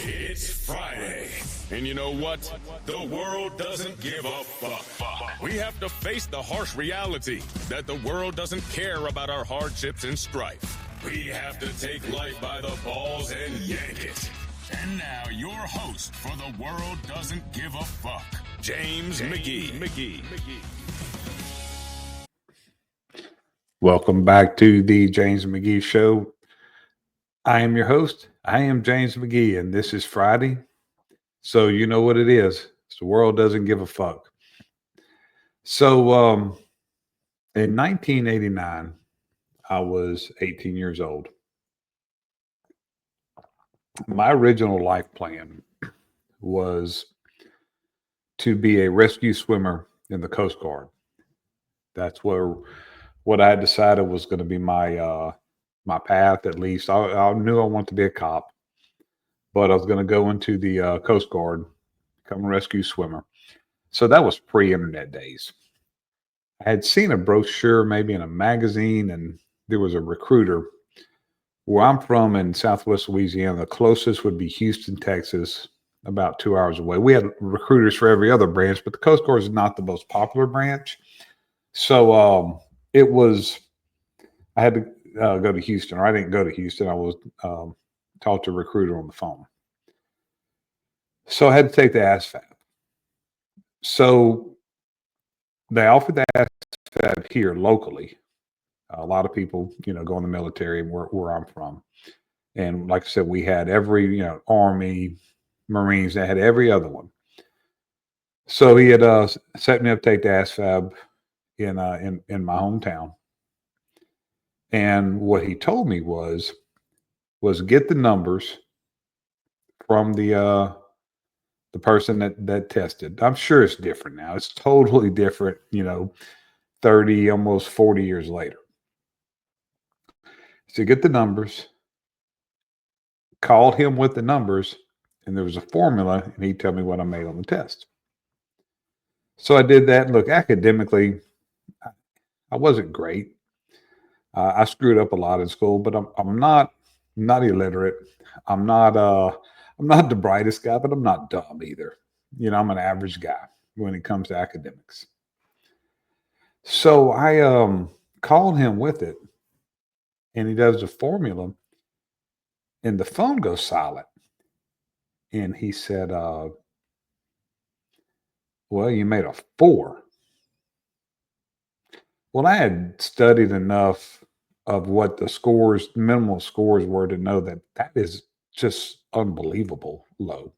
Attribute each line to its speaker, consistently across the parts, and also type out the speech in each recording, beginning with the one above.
Speaker 1: It's Friday. And you know what? The world doesn't give a fuck. We have to face the harsh reality that the world doesn't care about our hardships and strife. We have to take life by the balls and yank it. And now, your host for The World Doesn't Give a Fuck, James McGee.
Speaker 2: Welcome back to the James McGee Show. I am your host. I am James McGee, and this is Friday. So you know what it is. The world doesn't give a fuck. So in 1989, I was 18 years old. My original life plan was to be a rescue swimmer in the Coast Guard. That's what I decided was going to be my path. At least I knew I wanted to be a cop, but I was going to go into the Coast Guard, become a rescue swimmer. So that was pre-internet days. I had seen a brochure, maybe in a magazine, and there was a recruiter. Where I'm from in Southwest Louisiana, the closest would be Houston, Texas, about 2 hours away. We had recruiters for every other branch, but the Coast Guard is not the most popular branch. So it was. I had to go to Houston, or I didn't go to Houston. I was talked to a recruiter on the phone. So I had to take the ASFAB. So they offered the ASFAB here locally. A lot of people, go in the military where I'm from. And like I said, we had every, Army, Marines, they had every other one. So he had set me up to take the ASFAB in my hometown. And what he told me was get the numbers from the person that tested. I'm sure it's different now. It's totally different, 30, almost 40 years later. So get the numbers, called him with the numbers, and there was a formula, and he'd tell me what I made on the test. So I did that. Look, academically, I wasn't great. I screwed up a lot in school, but I'm not illiterate. I'm not the brightest guy, but I'm not dumb either. I'm an average guy when it comes to academics. So I called him with it, and he does the formula, and the phone goes silent. And he said, well, you made a 4. Well, I had studied enough of what the minimal scores were to know that is just unbelievable low.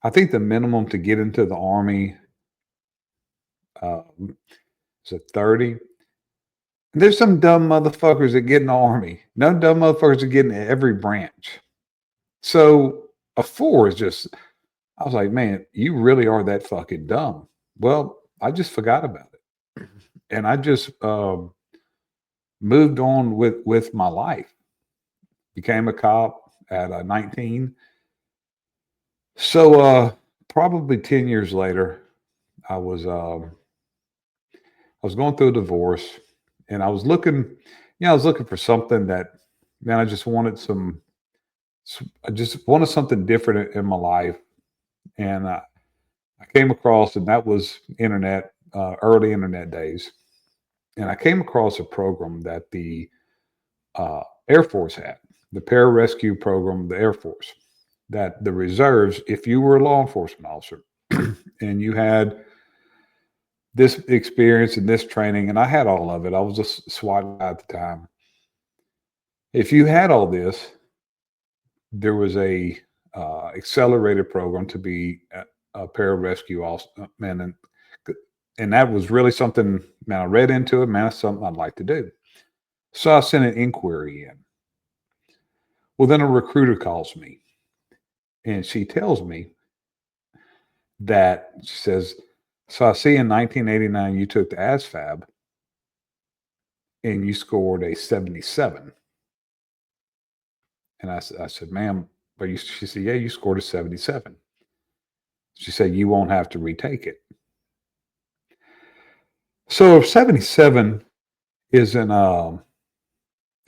Speaker 2: I think the minimum to get into the Army is a 30. There's some dumb motherfuckers that get in the Army. No dumb motherfuckers that get in every branch. So a 4 is just, I was like, man, you really are that fucking dumb. Well, I just forgot about it. And I just moved on with my life. Became a cop at 19. So probably 10 years later, I was going through a divorce, and I was looking for something that, man, I just wanted something different in my life. And I came across, and that was internet, early internet days. And I came across a program that the Air Force had, the pararescue program of the Air Force, that the reserves, if you were a law enforcement officer and you had this experience and this training, and I had all of it. I was a SWAT guy at the time. If you had all this, there was a accelerated program to be a pararescue man, and that was really something. Man, I read into it. Man, that's something I'd like to do. So I sent an inquiry in. Well, then a recruiter calls me, and she tells me that she says, "So I see in 1989 you took the ASFAB, and you scored a 77." And I said, "Ma'am, but you," she said, "Yeah, you scored a 77." She said, "You won't have to retake it." So 77 isn't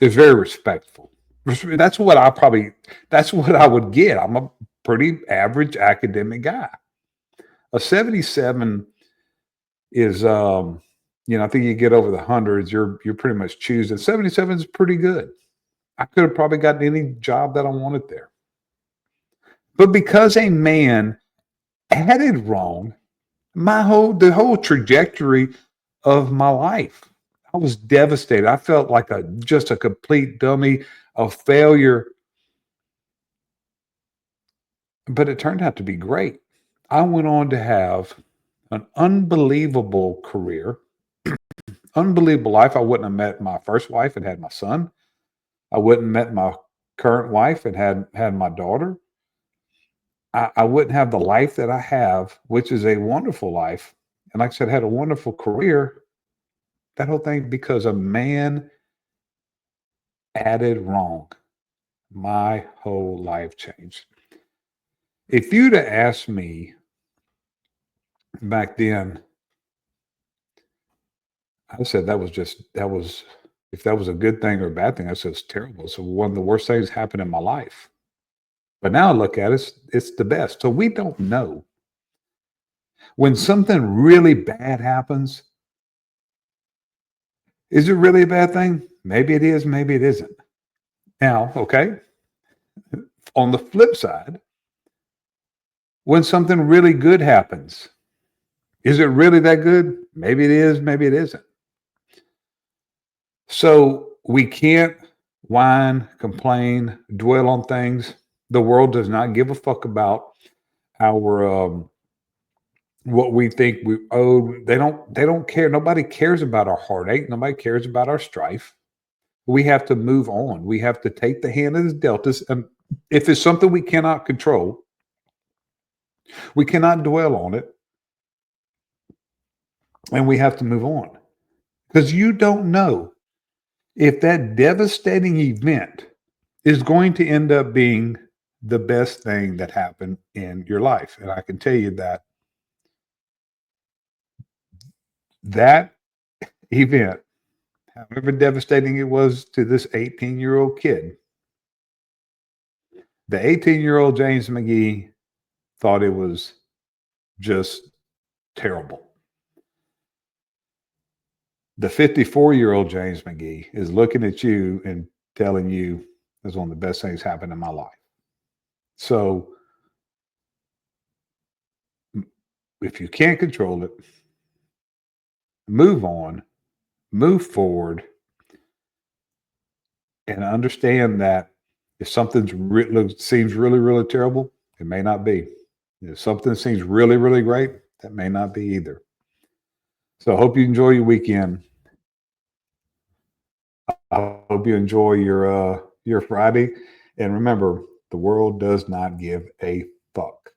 Speaker 2: is very respectful. That's what that's what I would get. I'm a pretty average academic guy. A 77 is, I think you get over the hundreds, you're pretty much choosing. 77 is pretty good. I could have probably gotten any job that I wanted there. But because a man added wrong, the whole trajectory of my life, I was devastated. I felt like just a complete dummy, a failure. But it turned out to be great. I went on to have an unbelievable career, unbelievable life. I wouldn't have met my first wife and had my son. I wouldn't have met my current wife and had my daughter. I wouldn't have the life that I have, which is a wonderful life. And like I said, had a wonderful career. That whole thing because a man added wrong. My whole life changed. If you'd have asked me back then, I said if that was a good thing or a bad thing, I said it's terrible. So one of the worst things happened in my life. But now I look at it, it's the best. So we don't know. When something really bad happens, is it really a bad thing? Maybe it is, maybe it isn't. Now, okay, on the flip side, when something really good happens, is it really that good? Maybe it is, maybe it isn't. So we can't whine, complain, dwell on things. The world does not give a fuck about our what we think we owe. They don't care. Nobody cares about our heartache. Nobody cares about our strife. We have to move on. We have to take the hand that is dealt us. And if it's something we cannot control, we cannot dwell on it, and we have to move on. Because you don't know if that devastating event is going to end up being the best thing that happened in your life. And I can tell you that event, however devastating it was to this 18-year-old kid, the 18-year-old James McGee thought it was just terrible. The 54-year-old James McGee is looking at you and telling you it's one of the best things happened in my life. So if you can't control it, move on, move forward, and understand that if something seems really, really terrible, it may not be. If something seems really, really great, that may not be either. So I hope you enjoy your weekend. I hope you enjoy your Friday. And remember, the world does not give a fuck.